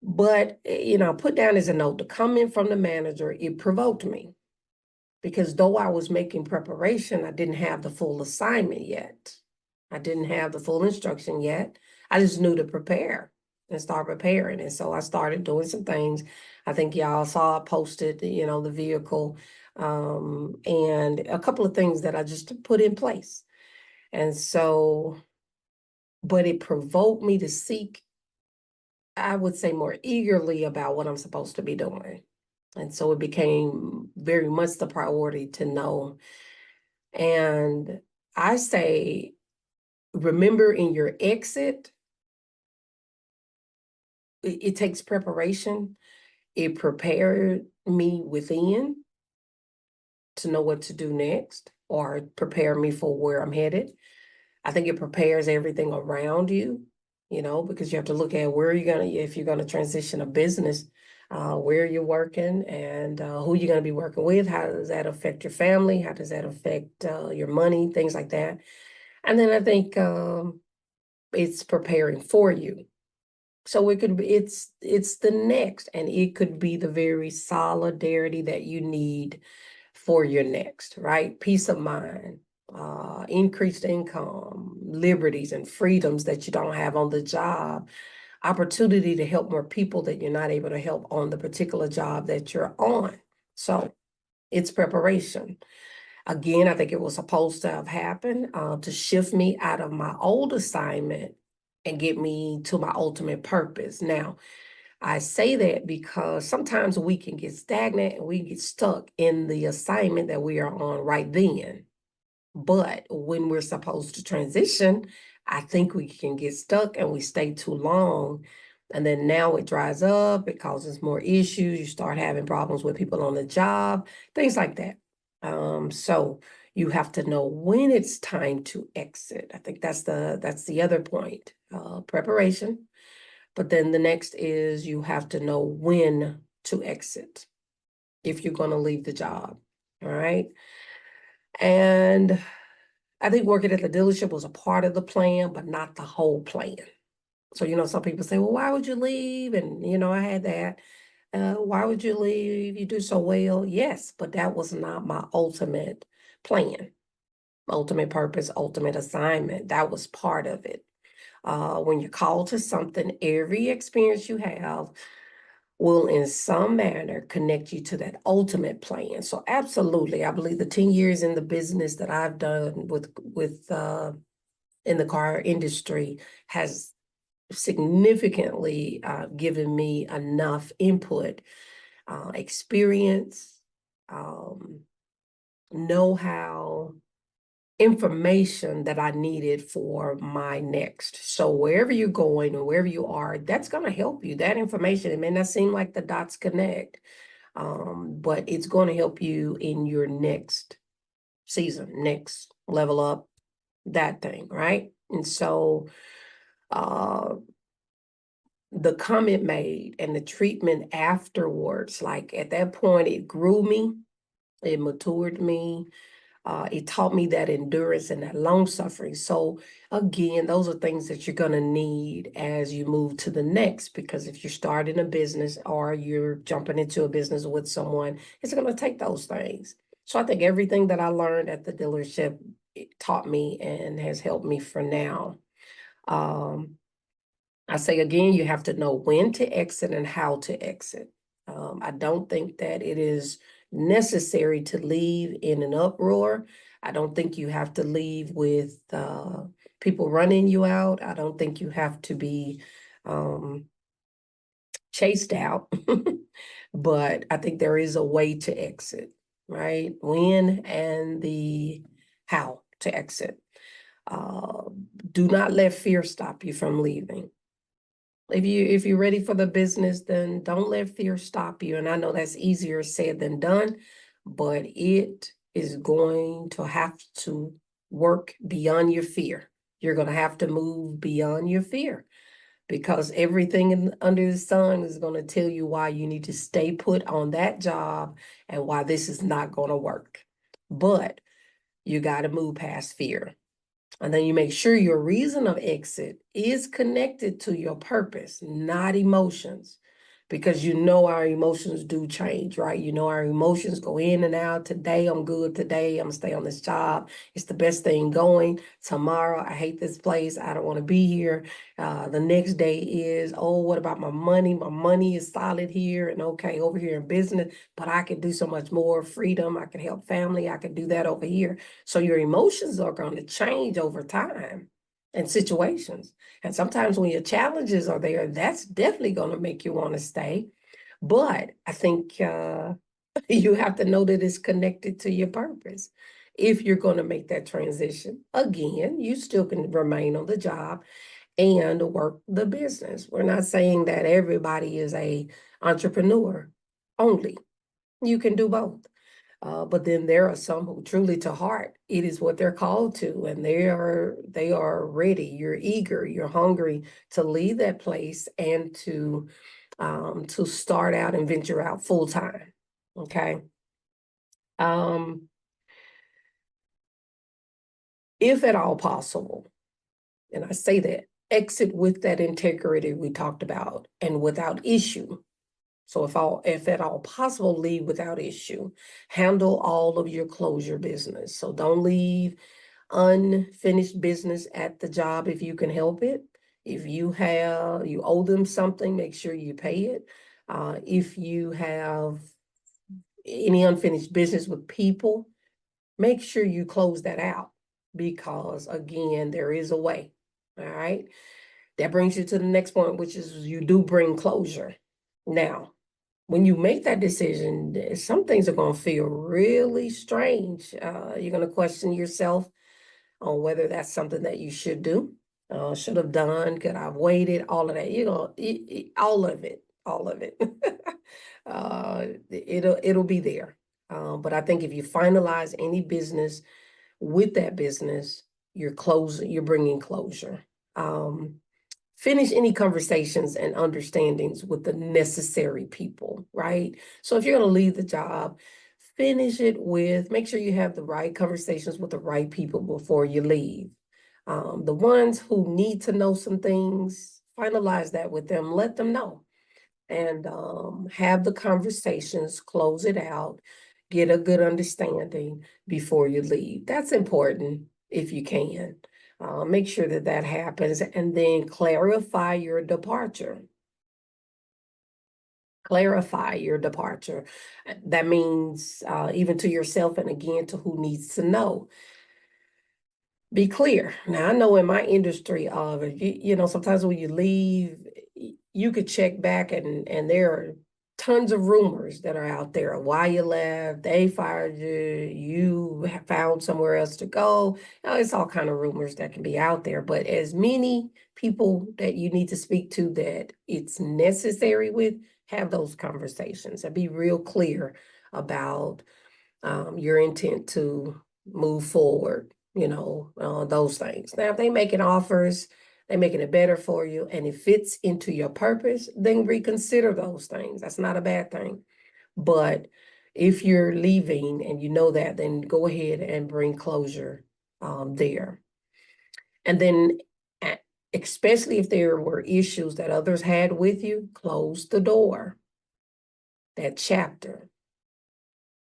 But, put down as a note, the comment from the manager, it provoked me because though I was making preparation, I didn't have the full assignment yet. I didn't have the full instruction yet. I just knew to prepare and start preparing. And so I started doing some things. I think y'all saw I posted, the vehicle, and a couple of things that I just put in place. And so, but it provoked me to seek, I would say, more eagerly about what I'm supposed to be doing. And so it became very much the priority to know. And I say, remember in your exit, it takes preparation. It prepared me within to know what to do next or prepare me for where I'm headed. I think it prepares everything around you, because you have to look at if you're going to transition a business, where you're working and who you're going to be working with. How does that affect your family? How does that affect your money? Things like that. And then I think it's preparing for you. So it could be, it's the next, and it could be the very solidarity that you need for your next, right? Peace of mind, increased income, liberties and freedoms that you don't have on the job, opportunity to help more people that you're not able to help on the particular job that you're on. So it's preparation. Again, I think it was supposed to have happened to shift me out of my old assignment and get me to my ultimate purpose. Now, I say that because sometimes we can get stagnant and we get stuck in the assignment that we are on right then. But when we're supposed to transition, I think we can get stuck and we stay too long. And then now it dries up, it causes more issues. You start having problems with people on the job, things like that. So you have to know when it's time to exit. I think that's the other point, preparation. But then the next is you have to know when to exit if you're going to leave the job. All right. And I think working at the dealership was a part of the plan, but not the whole plan. So, some people say, well, why would you leave? And, I had that. Why would you leave? You do so well. Yes, but that was not my ultimate plan, ultimate purpose, ultimate assignment. That was part of it. When you're called to something, every experience you have will in some manner connect you to that ultimate plan. So absolutely, I believe the 10 years in the business that I've done with in the car industry has significantly given me enough input, experience, know-how, information that I needed for my next. So wherever you're going or wherever you are, that's going to help you. That information, it may not seem like the dots connect, but it's going to help you in your next season, next level up, that thing, right? And so the comment made and the treatment afterwards, like at that point, it grew me, it matured me. It taught me that endurance and that long suffering. So again, those are things that you're going to need as you move to the next, because if you're starting a business or you're jumping into a business with someone, it's going to take those things. So I think everything that I learned at the dealership, it taught me and has helped me for now. I say again, you have to know when to exit and how to exit. I don't think that it is necessary to leave in an uproar. I don't think you have to leave with people running you out. I don't think you have to be chased out. But I think there is a way to exit, right? When and the how to exit. Do not let fear stop you from leaving. If you're ready for the business, then don't let fear stop you. And I know that's easier said than done, but it is going to have to work beyond your fear. You're going to have to move beyond your fear, because everything under the sun is going to tell you why you need to stay put on that job and why this is not going to work. But you got to move past fear. And then you make sure your reason of exit is connected to your purpose, not emotions. because you know our emotions do change, right? You know our emotions go in and out. Today I'm good. Today I'm gonna stay on this job. It's the best thing going. Tomorrow I hate this place. I don't want to be here. The next day is, oh, what about my money? My money is solid here and okay over here in business, but I could do so much more. Freedom. I could help family. I could do that over here. So your emotions are going to change over time and situations. And sometimes when your challenges are there, that's definitely going to make you want to stay. But I think you have to know that it's connected to your purpose. If you're going to make that transition, again, you still can remain on the job and work the business. We're not saying that everybody is a entrepreneur only. You can do both. But then there are some who truly to heart, it is what they're called to, and they are ready. You're eager, you're hungry to leave that place and to start out and venture out full time. Okay. If at all possible, and I say that, exit with that integrity we talked about and without issue. So if at all possible, leave without issue. Handle all of your closure business. So don't leave unfinished business at the job if you can help it. If you owe them something, make sure you pay it. If you have any unfinished business with people, make sure you close that out, because again, there is a way. All right. That brings you to the next point, which is you do bring closure. Now, when you make that decision, some things are going to feel really strange. You're going to question yourself on whether that's something that you should do, should have done, could I've waited, all of that, all of it, all of it. It'll be there. But I think if you finalize any business with that business, you're bringing closure. Finish any conversations and understandings with the necessary people, right? So if you're going to leave the job, make sure you have the right conversations with the right people before you leave. The ones who need to know some things, finalize that with them, let them know. And have the conversations, close it out, get a good understanding before you leave. That's important if you can. Make sure that happens, and then clarify your departure. Clarify your departure. That means even to yourself and again to who needs to know. Be clear. Now, I know in my industry, sometimes when you leave, you could check back and there are tons of rumors that are out there. Why you left, they fired you, you found somewhere else to go. It's all kind of rumors that can be out there. But as many people that you need to speak to that it's necessary with, have those conversations and be real clear about your intent to move forward, those things. Now, if they making offers, they're making it better for you, and it fits into your purpose, then reconsider those things. That's not a bad thing. But if you're leaving and you know that, then go ahead and bring closure there. And then, especially if there were issues that others had with you, close the door. That chapter.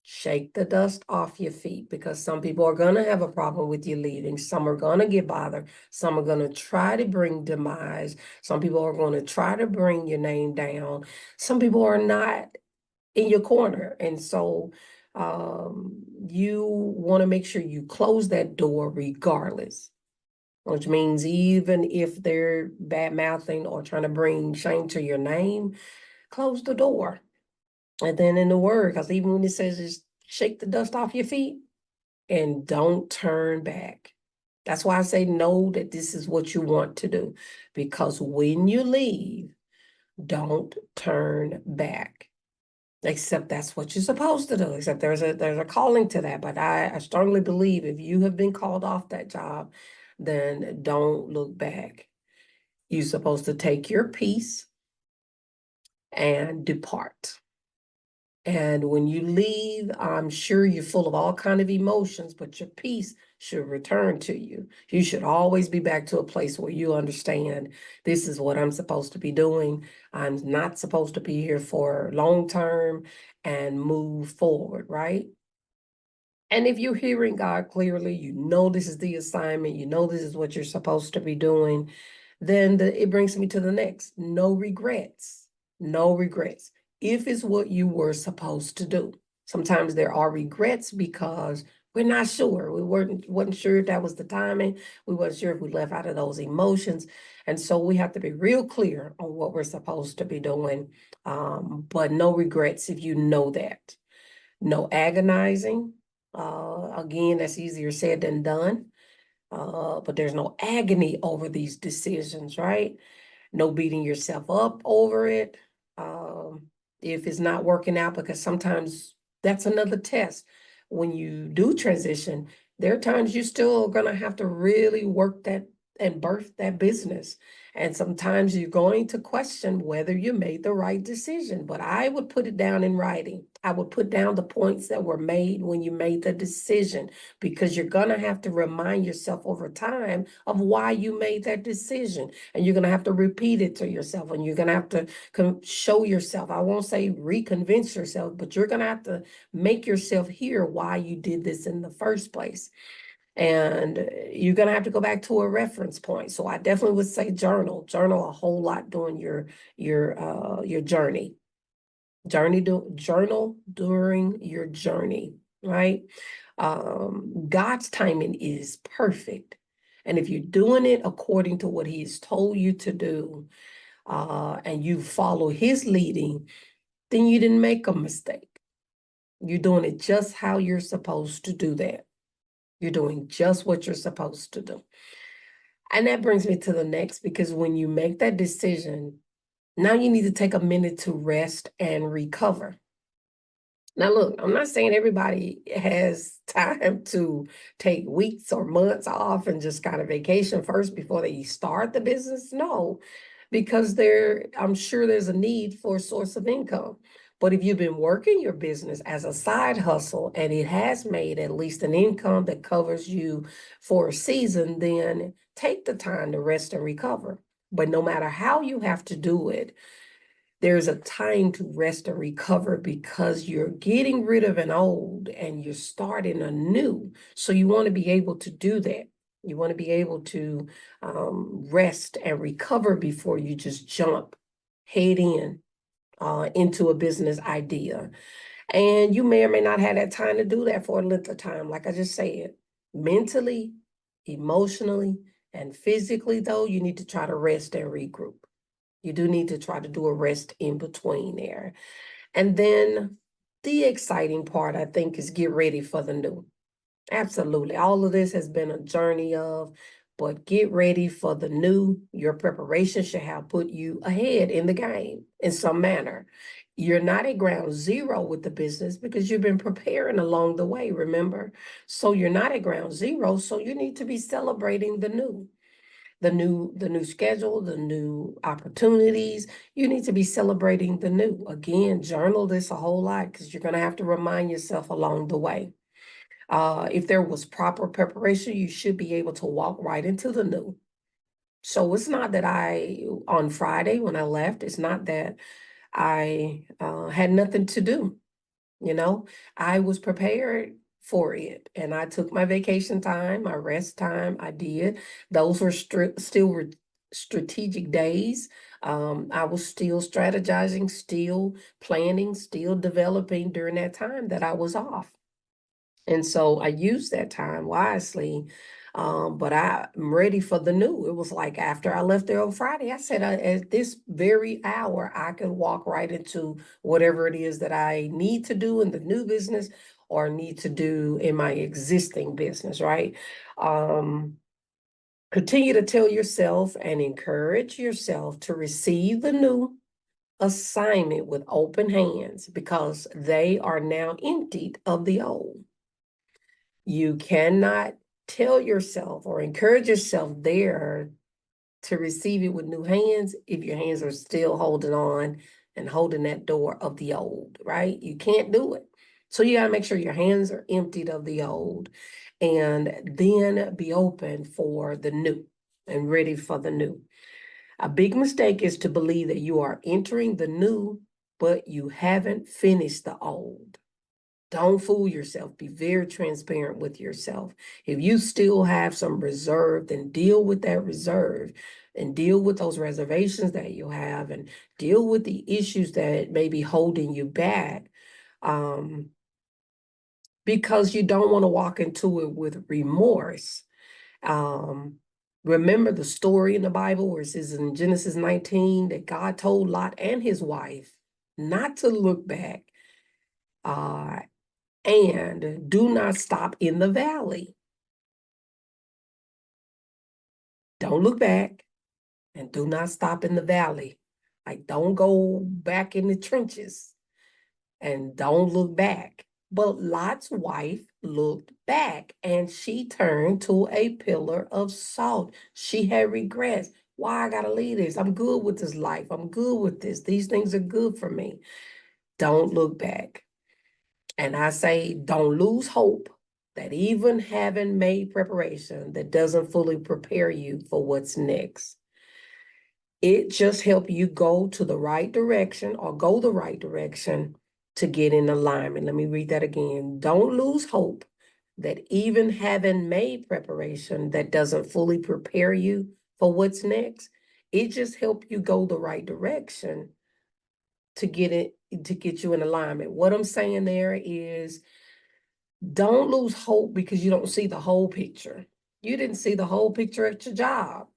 Shake the dust off your feet, because some people are going to have a problem with you leaving. Some are going to get bothered. Some are going to try to bring demise. Some people are going to try to bring your name down. Some people are not in your corner. And so you want to make sure you close that door regardless, which means even if they're bad mouthing or trying to bring shame to your name, close the door. And then in the word, because even when it says just shake the dust off your feet and don't turn back. That's why I say know that this is what you want to do. Because when you leave, don't turn back. Except that's what you're supposed to do. Except there's a calling to that. But I strongly believe if you have been called off that job, then don't look back. You're supposed to take your peace and depart. And when you leave, I'm sure you're full of all kinds of emotions, but your peace should return to you. You should always be back to a place where you understand this is what I'm supposed to be doing. I'm not supposed to be here for long term, and move forward, right? And if you're hearing God clearly, you know this is the assignment, you know this is what you're supposed to be doing, then it brings me to the next. No regrets. No regrets. If it's what you were supposed to do. Sometimes there are regrets because we're not sure. We wasn't sure if that was the timing. We wasn't sure if we left out of those emotions. And so we have to be real clear on what we're supposed to be doing. But no regrets if you know that. No agonizing. Again, that's easier said than done. But there's no agony over these decisions, right? No beating yourself up over it. If it's not working out, because sometimes that's another test. When you do transition, there are times you're still gonna have to really work that and birth that business. And sometimes you're going to question whether you made the right decision. But I would put it down in writing. I would put down the points that were made when you made the decision, because you're gonna have to remind yourself over time of why you made that decision. And you're gonna have to repeat it to yourself, and you're gonna have to show yourself. I won't say reconvince yourself, but you're gonna have to make yourself hear why you did this in the first place. And you're gonna have to go back to a reference point. So I definitely would say journal a whole lot during your journey. Journal during your journey, right? God's timing is perfect. And if you're doing it according to what He's told you to do, and you follow His leading, then you didn't make a mistake. You're doing it just how you're supposed to do that. You're doing just what you're supposed to do. And that brings me to the next, because when you make that decision, now you need to take a minute to rest and recover. Now, look, I'm not saying everybody has time to take weeks or months off and just kind of vacation first before they start the business. No, because I'm sure there's a need for a source of income. But if you've been working your business as a side hustle and it has made at least an income that covers you for a season, then take the time to rest and recover. But no matter how you have to do it, there's a time to rest and recover, because you're getting rid of an old and you're starting a new. So you want to be able to do that. You want to be able to rest and recover before you just jump head into a business idea. And you may or may not have that time to do that for a length of time. Like I just said, mentally, emotionally, and physically, though, you need to try to rest and regroup. You do need to try to do a rest in between there. And then the exciting part, I think, is get ready for the new. Absolutely. All of this has been a journey but get ready for the new. Your preparation should have put you ahead in the game in some manner. You're not at ground zero with the business because you've been preparing along the way, remember? So you're not at ground zero, so you need to be celebrating the new. The new schedule, the new opportunities. You need to be celebrating the new. Again, journal this a whole lot, because you're going to have to remind yourself along the way. If there was proper preparation, you should be able to walk right into the new. So it's not that on Friday when I left, it's not that I had nothing to do. I was prepared for it, and I took my vacation time, my rest time. I did. Those were still strategic days. I was still strategizing, still planning, still developing during that time that I was off. And so I used that time wisely. But I'm ready for the new. It was like after I left there on Friday, I said, at this very hour, I can walk right into whatever it is that I need to do in the new business or need to do in my existing business, right? Continue to tell yourself and encourage yourself to receive the new assignment with open hands, because they are now emptied of the old. You cannot tell yourself or encourage yourself there to receive it with new hands if your hands are still holding on and holding that door of the old, right? You can't do it. So you got to make sure your hands are emptied of the old and then be open for the new and ready for the new. A big mistake is to believe that you are entering the new, but you haven't finished the old. Don't fool yourself. Be very transparent with yourself. If you still have some reserve, then deal with that reserve and deal with those reservations that you have and deal with the issues that may be holding you back. Because you don't want to walk into it with remorse. Remember the story in the Bible where it says in Genesis 19 that God told Lot and his wife not to look back and do not stop in the valley. Don't look back and do not stop in the valley. Like, don't go back in the trenches and don't look back. But Lot's wife looked back and she turned to a pillar of salt. She had regrets. Why I gotta leave this? I'm good with this life. I'm good with this. These things are good for me. Don't look back. And I say, don't lose hope that even having made preparation, that doesn't fully prepare you for what's next. It just helps you go to the right direction or go the right direction to get in alignment. Let me read that again. Don't lose hope that even having made preparation, that doesn't fully prepare you for what's next. It just helps you go the right direction to get you in alignment. What I'm saying there is, don't lose hope because you don't see the whole picture. You didn't see the whole picture at your job.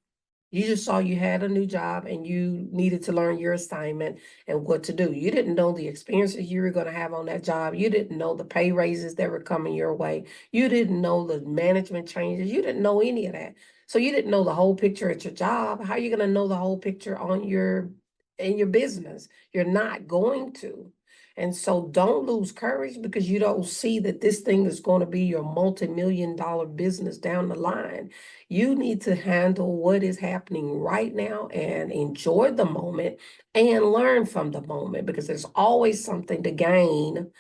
You just saw you had a new job and you needed to learn your assignment and what to do. You didn't know the experiences you were going to have on that job. You didn't know the pay raises that were coming your way. You didn't know the management changes. You didn't know any of that. So you didn't know the whole picture at your job. How are you going to know the whole picture in your business? You're not going to. And so don't lose courage because you don't see that this thing is going to be your multi-million-dollar business down the line. You need to handle what is happening right now and enjoy the moment and learn from the moment, because there's always something to gain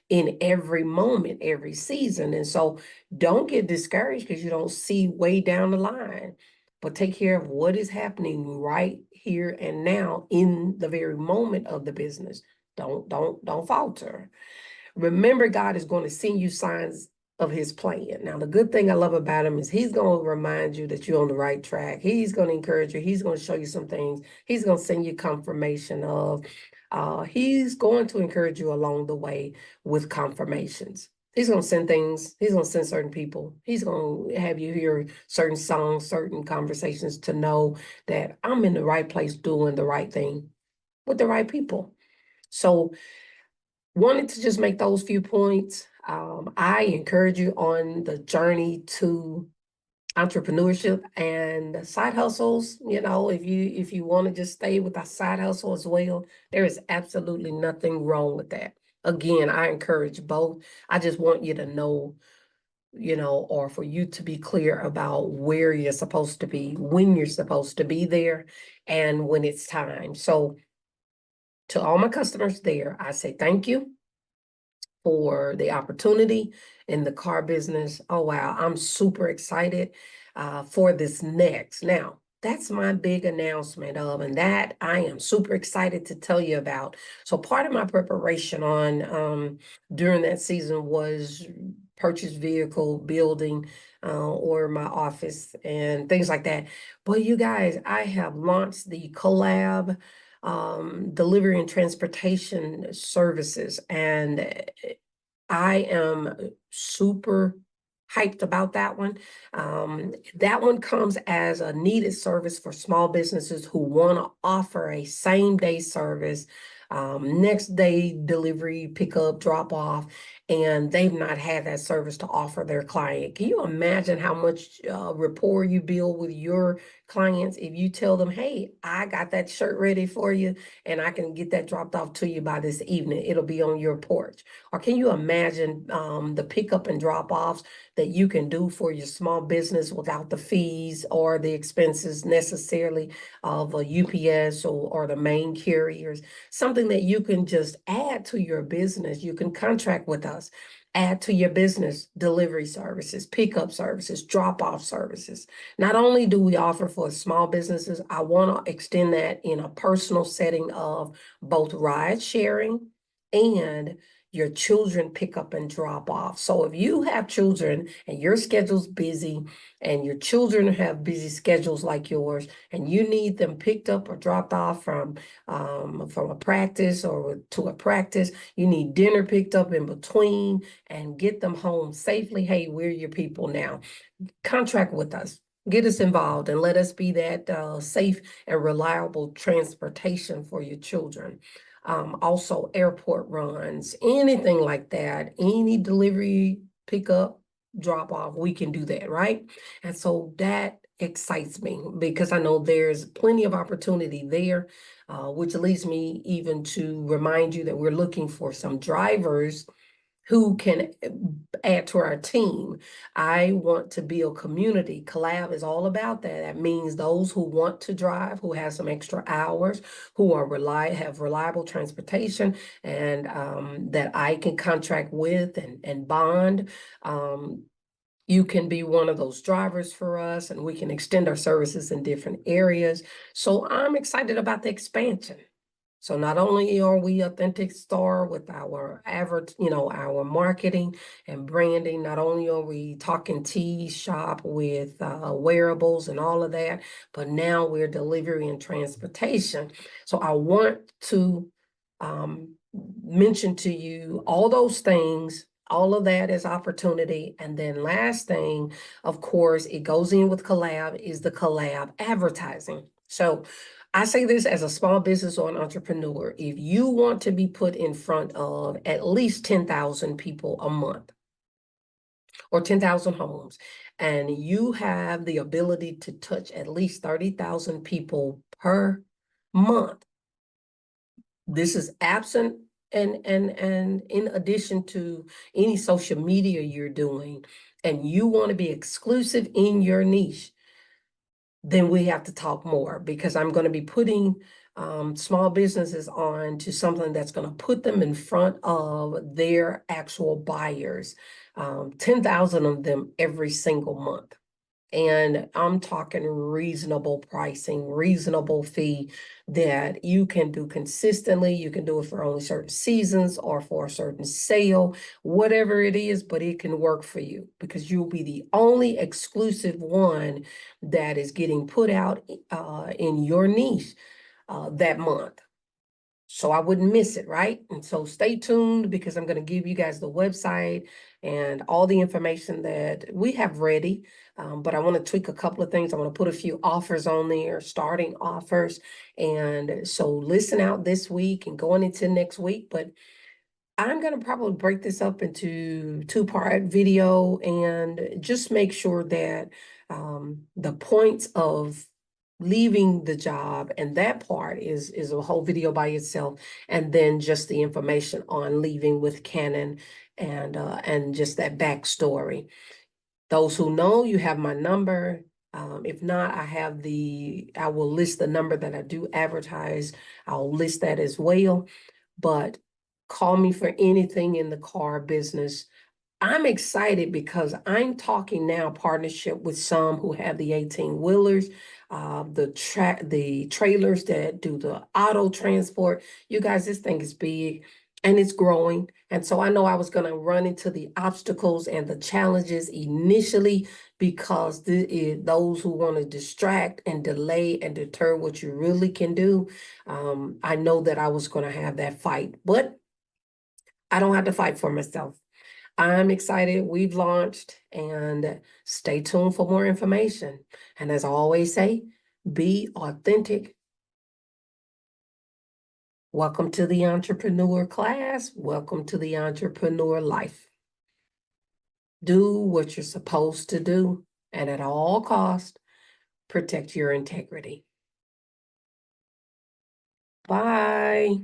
in every moment, every season. And so don't get discouraged because you don't see way down the line, but take care of what is happening right here and now in the very moment of the business. Don't falter. Remember, God is going to send you signs of his plan. Now, the good thing I love about him is he's going to remind you that you're on the right track. He's going to encourage you. He's going to show you some things. He's going to send you confirmation of, he's going to encourage you along the way with confirmations. He's going to send things. He's going to send certain people. He's going to have you hear certain songs, certain conversations to know that I'm in the right place doing the right thing with the right people. So wanted to just make those few points. I encourage you on the journey to entrepreneurship and side hustles. You know, if you want to just stay with a side hustle as well, there is absolutely nothing wrong with that. Again, I encourage both. I just want you to know, or for you to be clear about where you're supposed to be, when you're supposed to be there, and when it's time. So to all my customers there, I say thank you for the opportunity in the car business. Oh, wow. I'm super excited for this next. Now, that's my big announcement and that I am super excited to tell you about. So part of my preparation on during that season was purchase vehicle building or my office and things like that. But you guys, I have launched the COLLAB delivery and transportation services, and I am super hyped about that one. That one comes as a needed service for small businesses who want to offer a same-day service, next day delivery, pickup, drop off, and they've not had that service to offer their client. Can you imagine how much rapport you build with your clients if you tell them, hey, I got that shirt ready for you and I can get that dropped off to you by this evening. It'll be on your porch. Or can you imagine the pickup and drop offs that you can do for your small business without the fees or the expenses necessarily of a UPS or the main carriers? Something that you can just add to your business. You can contract with us. Add to your business delivery services, pickup services, drop-off services. Not only do we offer for small businesses, I want to extend that in a personal setting of both ride sharing and your children pick up and drop off. So if you have children and your schedule's busy and your children have busy schedules like yours, and you need them picked up or dropped off from a practice or to a practice, you need dinner picked up in between and get them home safely. Hey, we're your people now. Contract with us. Get us involved and let us be that safe and reliable transportation for your children. Also, airport runs, anything like that, any delivery, pickup, drop off, we can do that, right? And so that excites me because I know there's plenty of opportunity there, which leads me even to remind you that we're looking for some drivers who can add to our team. I want to build community. COLLAB is all about that. That means those who want to drive, who have some extra hours, who are have reliable transportation, and that I can contract with and bond. You can be one of those drivers for us, and we can extend our services in different areas. So I'm excited about the expansion. So not only are we Authentic Star with our our marketing and branding, not only are we talking tea shop with wearables and all of that, but now we're delivery and transportation. So I want to mention to you all those things. All of that is opportunity. And then last thing, of course, it goes in with COLLAB is the COLLAB advertising. So I say this as a small business or an entrepreneur. If you want to be put in front of at least 10,000 people a month or 10,000 homes, and you have the ability to touch at least 30,000 people per month, this is absent and in addition to any social media you're doing, and you want to be exclusive in your niche, then we have to talk more, because I'm going to be putting small businesses on to something that's going to put them in front of their actual buyers, 10,000 of them every single month. And I'm talking reasonable pricing, reasonable fee that you can do consistently. You can do it for only certain seasons or for a certain sale, whatever it is, but it can work for you because you'll be the only exclusive one that is getting put out in your niche that month. So I wouldn't miss it, right? And so stay tuned, because I'm going to give you guys the website and all the information that we have ready. But I want to tweak a couple of things. I want to put a few offers on there, starting offers. And so listen out this week and going into next week. But I'm going to probably break this up into two-part video and just make sure that the points of leaving the job, and that part is a whole video by itself, and then just the information on leaving with Canon and just that backstory. Those who know, you have my number. If not, I will list the number that I do advertise. I'll list that as well. But call me for anything in the car business. I'm excited because I'm talking now partnership with some who have the 18-wheelers, the trailers that do the auto transport. You guys, this thing is big and it's growing. And so I know I was going to run into the obstacles and the challenges initially, because those who want to distract and delay and deter what you really can do, I know that I was going to have that fight, but I don't have to fight for myself. I'm excited. We've launched, and stay tuned for more information. And as I always say, be authentic. Welcome to the entrepreneur class. Welcome to the entrepreneur life. Do what you're supposed to do, and at all costs, protect your integrity. Bye.